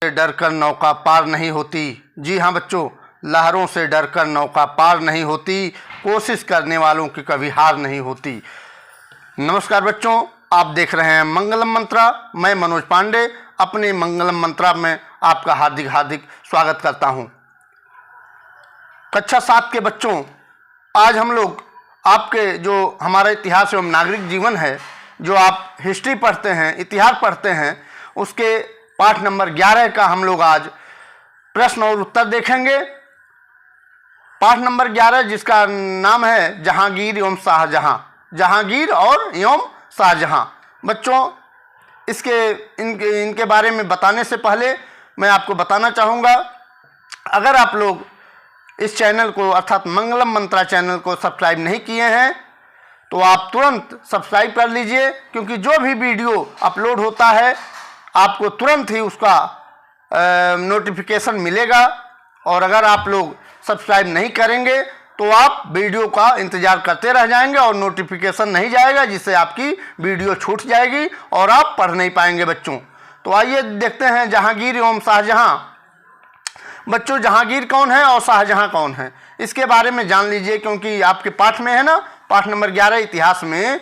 से डरकर नौका पार नहीं होती। जी हाँ बच्चों, लहरों से डरकर नौका पार नहीं होती, कोशिश करने वालों की कभी हार नहीं होती। नमस्कार बच्चों, आप देख रहे हैं मंगलम मंत्रा। मैं मनोज पांडे अपने मंगलम मंत्रा में आपका हार्दिक हार्दिक स्वागत करता हूं। कक्षा 7 के बच्चों, आज हम लोग आपके जो हमारा इतिहास एवं नागरिक जीवन है, जो आप हिस्ट्री पढ़ते हैं, इतिहास पढ़ते हैं, उसके पाठ नंबर 11 का हम लोग आज प्रश्न और उत्तर देखेंगे। पाठ नंबर 11 जिसका नाम है जहांगीर एवं शाहजहां। जहांगीर और एवं शाहजहां। बच्चों, इनके बारे में बताने से पहले मैं आपको बताना चाहूँगा, अगर आप लोग इस चैनल को अर्थात मंगलम मंत्रा चैनल को सब्सक्राइब नहीं किए हैं तो आप तुरंत सब्सक्राइब कर लीजिए, क्योंकि जो भी वीडियो अपलोड होता है आपको तुरंत ही उसका नोटिफिकेशन मिलेगा। और अगर आप लोग सब्सक्राइब नहीं करेंगे तो आप वीडियो का इंतज़ार करते रह जाएंगे और नोटिफिकेशन नहीं जाएगा, जिससे आपकी वीडियो छूट जाएगी और आप पढ़ नहीं पाएंगे बच्चों। तो आइए देखते हैं जहांगीर एवं शाहजहां। बच्चों, जहांगीर कौन है और शाहजहां कौन है, इसके बारे में जान लीजिए, क्योंकि आपके पाठ में है ना, पाठ नंबर 11 इतिहास में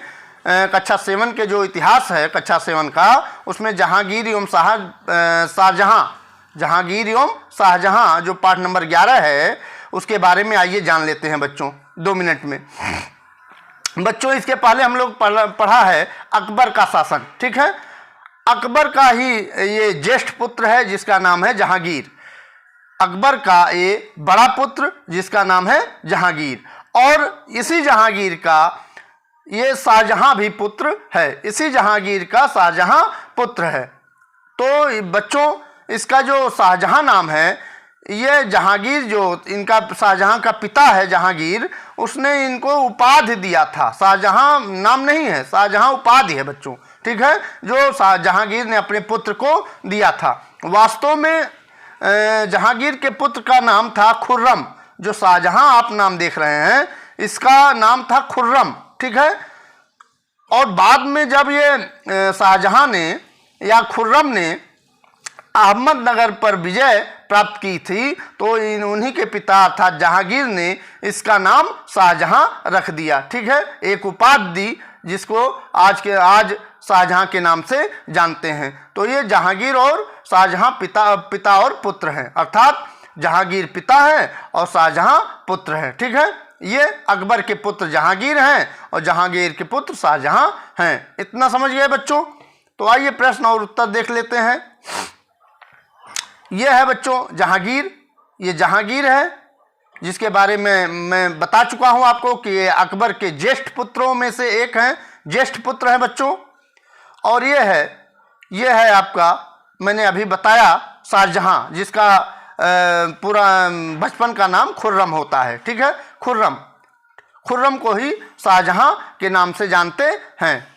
कक्षा 7 के जो इतिहास है कक्षा 7 का, उसमें जहांगीर एवं शाहजहां, जहांगीर एवं शाहजहां जो पाठ नंबर 11 है उसके बारे में आइए जान लेते हैं बच्चों 2 मिनट में। बच्चों, इसके पहले हम लोग पढ़ा है अकबर का शासन। ठीक है, अकबर का ही ये ज्येष्ठ पुत्र है जिसका नाम है जहांगीर। अकबर का ये बड़ा पुत्र जिसका नाम है जहांगीर, और इसी जहांगीर का ये शाहजहां भी पुत्र है। इसी जहांगीर का शाहजहां पुत्र है। तो बच्चों, इसका जो शाहजहां नाम है, ये जहांगीर जो इनका शाहजहां का पिता है जहांगीर, उसने इनको उपाधि दिया था। शाहजहां नाम नहीं है, शाहजहां उपाधि है बच्चों। ठीक है, जो जहांगीर ने अपने पुत्र को दिया था। वास्तव में जहांगीर के पुत्र का नाम था खुर्रम। जो शाहजहां आप नाम देख रहे हैं, इसका नाम था खुर्रम। ठीक है, और बाद में जब ये शाहजहां ने या खुर्रम ने अहमदनगर पर विजय प्राप्त की थी, तो उन्हीं के पिता अर्थात जहांगीर ने इसका नाम शाहजहां रख दिया। ठीक है, एक उपाधि दी जिसको आज शाहजहां के नाम से जानते हैं। तो ये जहांगीर और शाहजहां पिता और पुत्र हैं, अर्थात जहांगीर पिता है और शाहजहां पुत्र है। ठीक है, ये अकबर के पुत्र जहांगीर हैं और जहांगीर के पुत्र शाहजहां हैं। इतना समझ गए बच्चों? तो आइए प्रश्न और उत्तर देख लेते हैं। यह है बच्चों जहांगीर। ये जहांगीर है जिसके बारे में मैं बता चुका हूं आपको कि ये अकबर के ज्येष्ठ पुत्रों में से एक हैं, ज्येष्ठ पुत्र हैं बच्चों। और ये है आपका, मैंने अभी बताया, शाहजहां, जिसका पूरा बचपन का नाम खुर्रम होता है। ठीक है, खुर्रम को ही शाहजहां के नाम से जानते हैं।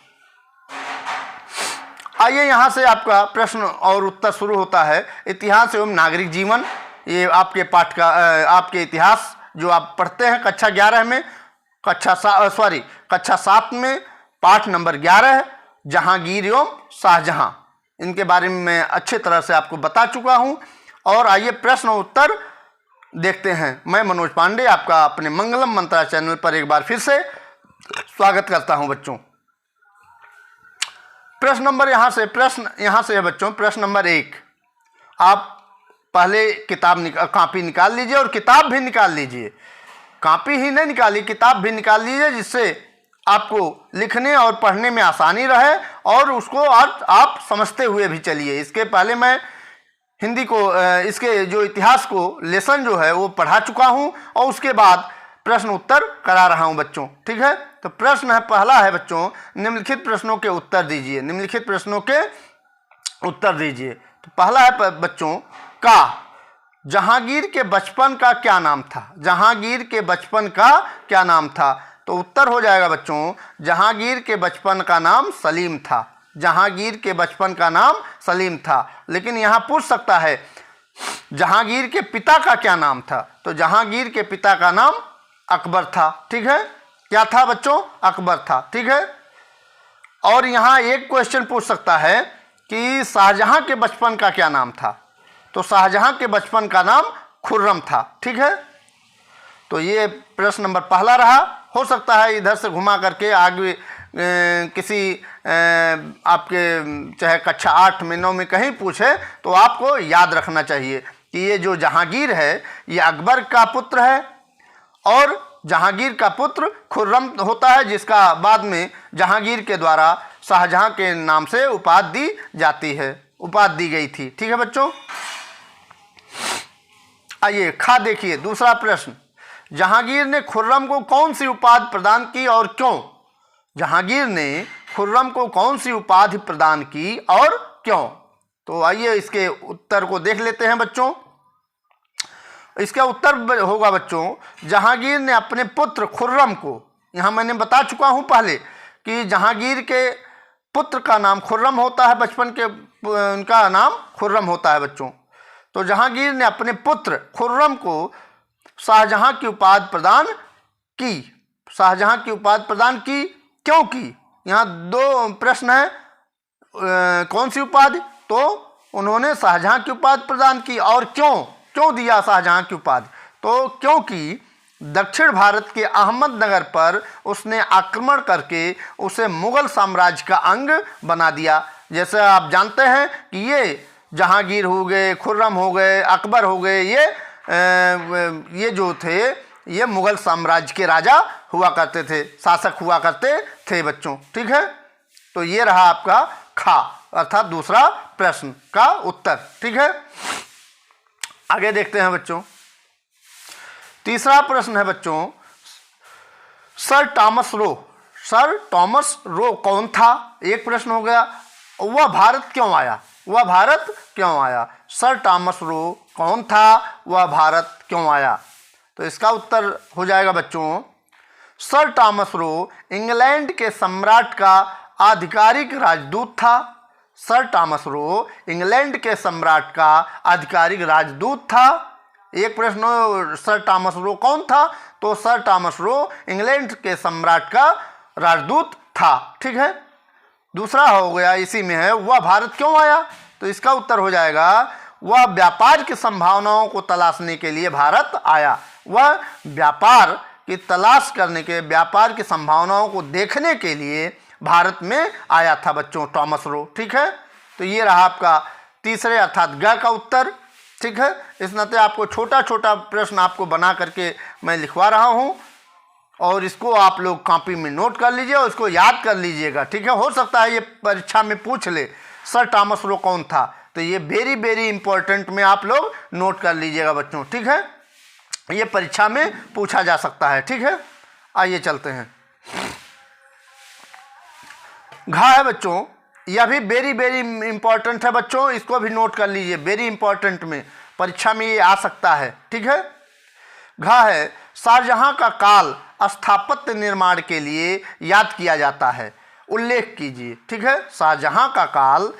आइए यहाँ से आपका प्रश्न और उत्तर शुरू होता है। इतिहास एवं नागरिक जीवन, ये आपके पाठ का आपके इतिहास जो आप पढ़ते हैं कक्षा 11 में, कक्षा 7 में पाठ नंबर 11 जहांगीर एवं शाहजहां, इनके बारे में मैं अच्छे तरह से आपको बता चुका हूं। और आइए प्रश्न और उत्तर देखते हैं। मैं मनोज पांडे आपका अपने मंगलम मंत्रा चैनल पर एक बार फिर से स्वागत करता हूं बच्चों। प्रश्न नंबर यहाँ से है बच्चों। प्रश्न नंबर 1, आप पहले कॉपी निकाल लीजिए और किताब भी निकाल लीजिए। कॉपी ही नहीं निकाली, किताब भी निकाल लीजिए, जिससे आपको लिखने और पढ़ने में आसानी रहे और उसको आप समझते हुए भी चलिए। इसके पहले मैं हिंदी को इसके जो इतिहास को लेसन जो है वो पढ़ा चुका हूँ और उसके बाद प्रश्न उत्तर करा रहा हूँ बच्चों। ठीक है, तो प्रश्न है पहला है बच्चों, निम्नलिखित प्रश्नों के उत्तर दीजिए। निम्नलिखित प्रश्नों के उत्तर दीजिए। तो पहला है बच्चों का जहांगीर के बचपन का क्या नाम था? जहांगीर के बचपन का क्या नाम था? तो उत्तर हो जाएगा बच्चों, जहांगीर के बचपन का नाम सलीम था। जहांगीर के बचपन का नाम सलीम था। लेकिन यहाँ पूछ सकता है जहांगीर के पिता का क्या नाम था? तो जहांगीर के पिता का नाम अकबर था। ठीक है, क्या था बच्चों? अकबर था। ठीक है, और यहाँ एक क्वेश्चन पूछ सकता है कि शाहजहां के बचपन का क्या नाम था? तो शाहजहां के बचपन का नाम खुर्रम था। ठीक है, तो ये प्रश्न नंबर पहला रहा। हो सकता है इधर से घुमा करके आगे किसी आपके चाहे कक्षा 8 में 9 में कहीं पूछे तो आपको याद रखना चाहिए कि ये जो जहांगीर है ये अकबर का पुत्र है और जहांगीर का पुत्र खुर्रम होता है, जिसका बाद में जहांगीर के द्वारा शाहजहां के नाम से उपाधि दी जाती है, उपाधि दी गई थी। ठीक है बच्चों, आइए खा देखिए दूसरा प्रश्न। जहांगीर ने खुर्रम को कौन सी उपाधि प्रदान की और क्यों? जहांगीर ने खुर्रम को कौन सी उपाधि प्रदान की और क्यों? तो आइए इसके उत्तर को देख लेते हैं बच्चों। इसका उत्तर होगा बच्चों, जहांगीर ने अपने पुत्र खुर्रम को, यहाँ मैंने बता चुका हूँ पहले कि जहांगीर के पुत्र का नाम खुर्रम होता है, बचपन के उनका नाम खुर्रम होता है बच्चों। तो जहांगीर ने अपने पुत्र खुर्रम को शाहजहां की उपाधि प्रदान की। शाहजहां की उपाधि प्रदान की, क्यों की? यहाँ दो प्रश्न है, कौन सी उपाधि? तो उन्होंने शाहजहां की उपाधि प्रदान की और क्यों दिया शाहजहां की उपाधि? तो क्योंकि दक्षिण भारत के अहमदनगर पर उसने आक्रमण करके उसे मुगल साम्राज्य का अंग बना दिया। जैसे आप जानते हैं कि ये जहांगीर हो गए, खुर्रम हो गए, अकबर हो गए, ये जो थे ये मुगल साम्राज्य के राजा हुआ करते थे, शासक हुआ करते थे बच्चों। ठीक है, तो ये रहा आपका खा अर्थात दूसरा प्रश्न का उत्तर। ठीक है, आगे देखते हैं बच्चों। तीसरा प्रश्न है बच्चों, सर टॉमस रो कौन था? एक प्रश्न हो गया। वह भारत क्यों आया? सर टॉमस रो कौन था? वह भारत क्यों आया? तो इसका उत्तर हो जाएगा बच्चों, सर टॉमस रो इंग्लैंड के सम्राट का आधिकारिक राजदूत था। सर टॉमस रो इंग्लैंड के सम्राट का आधिकारिक राजदूत था। एक प्रश्न, सर टॉमस रो कौन था? तो सर टॉमस रो इंग्लैंड के सम्राट का राजदूत था। ठीक है, दूसरा हो गया इसी में है, वह भारत क्यों आया? तो इसका उत्तर हो जाएगा, वह व्यापार की संभावनाओं को तलाशने के लिए भारत आया। वह व्यापार की तलाश करने के, व्यापार की संभावनाओं को देखने के लिए भारत में आया था बच्चों टॉमस रो। ठीक है, तो ये रहा आपका तीसरे अर्थात ग का उत्तर। ठीक है, इस नाते आपको छोटा छोटा प्रश्न आपको बना करके मैं लिखवा रहा हूँ और इसको आप लोग कॉपी में नोट कर लीजिए और इसको याद कर लीजिएगा। ठीक है, हो सकता है ये परीक्षा में पूछ ले सर टॉमस रो कौन था, तो ये वेरी इंपॉर्टेंट में आप लोग नोट कर लीजिएगा बच्चों। ठीक है, ये परीक्षा में पूछा जा सकता है। ठीक है, आइए चलते हैं। घा है बच्चों, यह भी वेरी इंपॉर्टेंट है बच्चों, इसको भी नोट कर लीजिए, वेरी इंपॉर्टेंट में परीक्षा में ये आ सकता है। ठीक है, घा है, शाहजहां का काल स्थापत्य निर्माण के लिए याद किया जाता है, उल्लेख कीजिए। ठीक है, शाहजहां का काल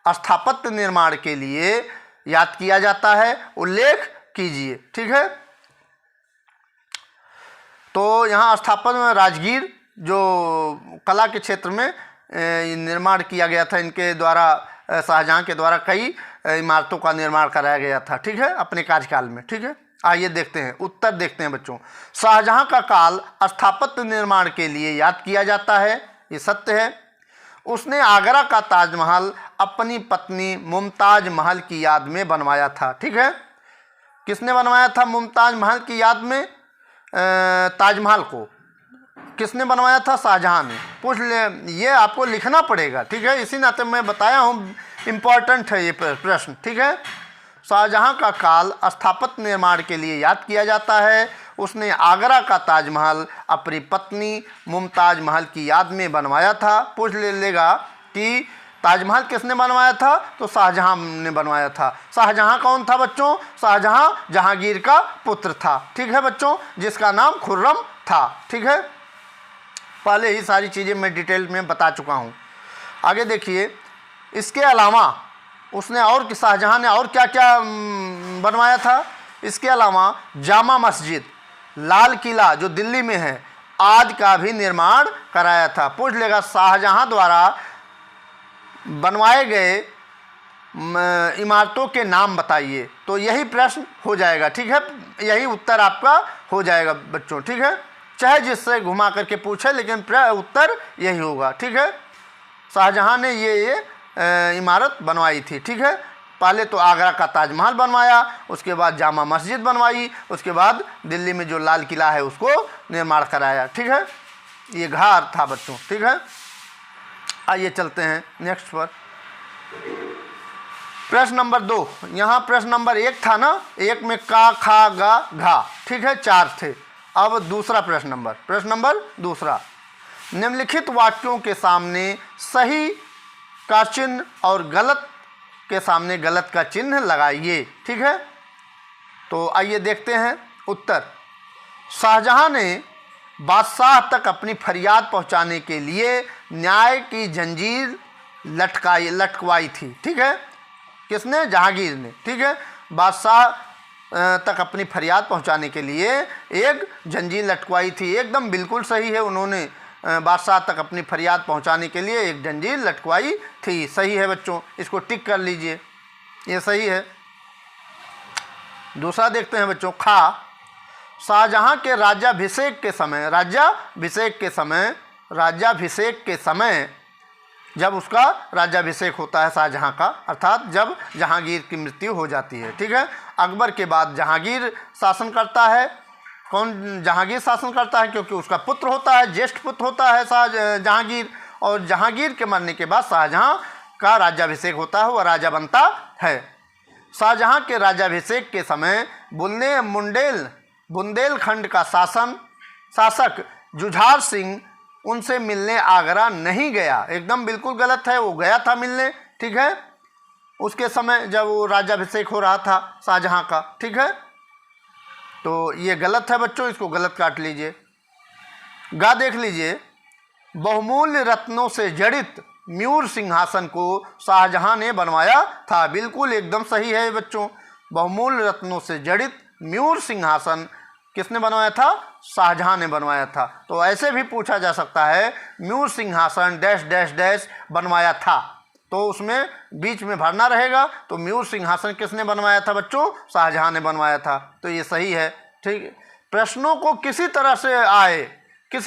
स्थापत्य निर्माण के लिए याद किया जाता है, उल्लेख कीजिए। ठीक है, तो यहाँ स्थापत्य में राजगीर जो कला के क्षेत्र में निर्माण किया गया था, इनके द्वारा शाहजहां के द्वारा कई इमारतों का निर्माण कराया गया था। ठीक है, अपने कार्यकाल में। ठीक है, आइए देखते हैं उत्तर, देखते हैं बच्चों। शाहजहां का काल स्थापत्य निर्माण के लिए याद किया जाता है, ये सत्य है। उसने आगरा का ताजमहल अपनी पत्नी मुमताज महल की याद में बनवाया था। ठीक है, किसने बनवाया था मुमताज महल की याद में? ताजमहल को किसने बनवाया था? शाहजहां ने। पूछ ले, ये आपको लिखना पड़ेगा। ठीक है, इसी नाते मैं बताया हूँ, इम्पॉर्टेंट है ये प्रश्न। ठीक है, शाहजहां का काल स्थापत्य निर्माण के लिए याद किया जाता है। उसने आगरा का ताजमहल अपनी पत्नी मुमताज महल की याद में बनवाया था। पूछ लेगा कि ताजमहल किसने बनवाया था? तो शाहजहां ने बनवाया था। शाहजहां कौन था बच्चों? शाहजहां जहांगीर का पुत्र था। ठीक है बच्चों, जिसका नाम खुर्रम था। ठीक है, पहले ही सारी चीज़ें मैं डिटेल में बता चुका हूँ। आगे देखिए, इसके अलावा उसने और शाहजहां ने और क्या क्या बनवाया था? इसके अलावा जामा मस्जिद, लाल किला जो दिल्ली में है, आदि का भी निर्माण कराया था। पूछ लेगा शाहजहां द्वारा बनवाए गए इमारतों के नाम बताइए। तो यही प्रश्न हो जाएगा, ठीक है, यही उत्तर आपका हो जाएगा बच्चों, ठीक है, चाहे जिससे घुमा करके पूछे लेकिन उत्तर यही होगा, ठीक है। शाहजहां ने ये इमारत बनवाई थी, ठीक है। पहले तो आगरा का ताजमहल बनवाया, उसके बाद जामा मस्जिद बनवाई, उसके बाद दिल्ली में जो लाल किला है उसको निर्माण कराया, ठीक है। ये घार था बच्चों, ठीक है। आइए चलते हैं नेक्स्ट पर। प्रश्न नंबर 2। यहाँ प्रश्न नंबर 1 था ना, 1 में का, खा, गा, घा, ठीक है, 4 थे। अब दूसरा प्रश्न नंबर दूसरा। निम्नलिखित वाक्यों के सामने सही का चिन्ह और गलत के सामने गलत का चिन्ह लगाइए, ठीक है। तो आइए देखते हैं उत्तर। शाहजहां ने बादशाह तक अपनी फरियाद पहुंचाने के लिए न्याय की जंजीर लटकवाई थी, ठीक है। किसने? जहांगीर ने, ठीक है। बादशाह तक अपनी फरियाद पहुंचाने के लिए एक जंजीर लटकवाई थी, एकदम बिल्कुल सही है। उन्होंने बादशाह तक अपनी फरियाद पहुंचाने के लिए एक जंजीर लटकवाई थी, सही है बच्चों, इसको टिक कर लीजिए, ये सही है। दूसरा देखते हैं बच्चों, खा। शाहजहां के राज्याभिषेक के समय जब उसका राज्याभिषेक होता है शाहजहां का, अर्थात जब जहांगीर की मृत्यु हो जाती है, ठीक है। अकबर के बाद जहांगीर शासन करता है। कौन? जहांगीर शासन करता है, क्योंकि उसका पुत्र होता है, ज्येष्ठ पुत्र होता है जहांगीर, और जहांगीर के मरने के बाद शाहजहां का राज्याभिषेक होता है, वह राजा बनता है। शाहजहां के राज्याभिषेक के समय बुंदेलखंड का शासक जुझार सिंह उनसे मिलने आगरा नहीं गया, एकदम बिल्कुल गलत है, वो गया था मिलने, ठीक है, उसके समय जब वो राज्याभिषेक हो रहा था शाहजहां का, ठीक है। तो ये गलत है बच्चों, इसको गलत काट लीजिए। गा देख लीजिए। बहुमूल्य रत्नों से जड़ित मयूर सिंहासन को शाहजहां ने बनवाया था, बिल्कुल एकदम सही है बच्चों। बहुमूल्य रत्नों से जड़ित मयूर सिंहासन किसने बनवाया था? शाहजहां ने बनवाया था। तो ऐसे भी पूछा जा सकता है, मयूर सिंहासन डैश डैश डैश बनवाया था, तो उसमें बीच में भरना रहेगा। तो मयूर सिंहासन किसने बनवाया था बच्चों? शाहजहां ने बनवाया था, तो ये सही है, ठीक है। प्रश्नों को किसी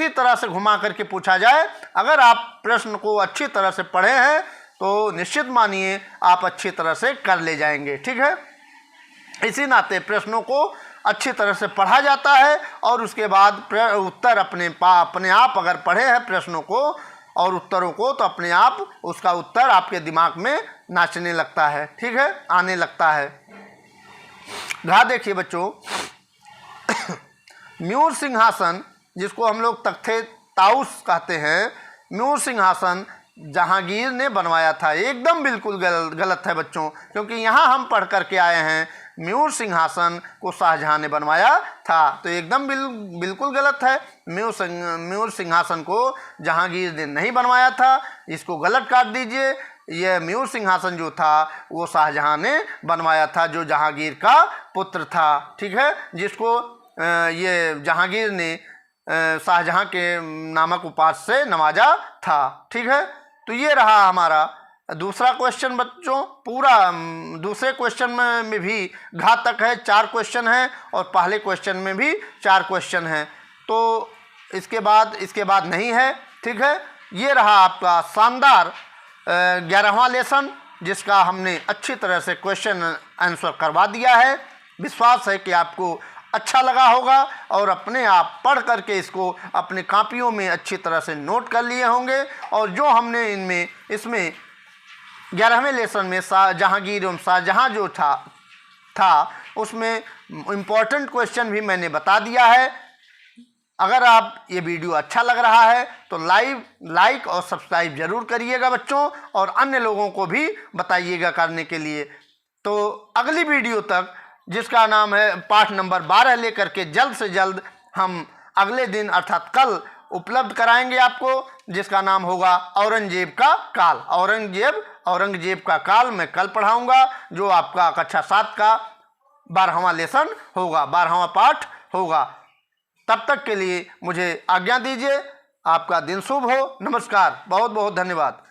तरह से घुमा करके पूछा जाए, अगर आप प्रश्न को अच्छी तरह से पढ़े हैं तो निश्चित मानिए आप अच्छी तरह से कर ले जाएंगे, ठीक है। इसी नाते प्रश्नों को अच्छी तरह से पढ़ा जाता है और उसके बाद उत्तर अपने आप अगर पढ़े हैं प्रश्नों को और उत्तरों को, तो अपने आप उसका उत्तर आपके दिमाग में नाचने लगता है, ठीक है, आने लगता है। घा देखिए बच्चों। मयूर सिंहासन, जिसको हम लोग तख्ते ताउस कहते हैं, मयूर सिंहासन जहांगीर ने बनवाया था, एकदम बिल्कुल गलत है बच्चों, क्योंकि यहाँ हम पढ़ करके आए हैं मयूर सिंहासन को शाहजहां ने बनवाया था, तो एकदम बिल्कुल गलत है। मयूर सिंहासन को जहांगीर ने नहीं बनवाया था, इसको गलत काट दीजिए। यह मयूर सिंहासन जो था वो शाहजहां ने बनवाया था, जो जहांगीर का पुत्र था, ठीक है, जिसको ये जहांगीर ने शाहजहां के नामक उपाधि से नवाजा था, ठीक है। तो ये रहा हमारा दूसरा क्वेश्चन बच्चों। पूरा दूसरे क्वेश्चन में भी घा तक है, 4 क्वेश्चन हैं, और पहले क्वेश्चन में भी 4 क्वेश्चन हैं, तो इसके बाद नहीं है, ठीक है। ये रहा आपका शानदार 11वां लेसन, जिसका हमने अच्छी तरह से क्वेश्चन आंसर करवा दिया है। विश्वास है कि आपको अच्छा लगा होगा और अपने आप पढ़ करके इसको अपने कापियों में अच्छी तरह से नोट कर लिए होंगे। और जो हमने इसमें 11वें लेसन में जहांगीर एवं शाहजहां जो था उसमें इम्पोर्टेंट क्वेश्चन भी मैंने बता दिया है। अगर आप ये वीडियो अच्छा लग रहा है तो लाइक और सब्सक्राइब जरूर करिएगा बच्चों, और अन्य लोगों को भी बताइएगा करने के लिए। तो अगली वीडियो तक, जिसका नाम है पाठ नंबर 12 लेकर के जल्द से जल्द हम अगले दिन अर्थात कल उपलब्ध कराएंगे आपको, जिसका नाम होगा औरंगजेब का काल। औरंगजेब का काल मैं कल पढ़ाऊंगा, जो आपका कक्षा 7 का 12वां लेसन होगा, 12वां पाठ होगा। तब तक के लिए मुझे आज्ञा दीजिए। आपका दिन शुभ हो। नमस्कार, बहुत बहुत धन्यवाद।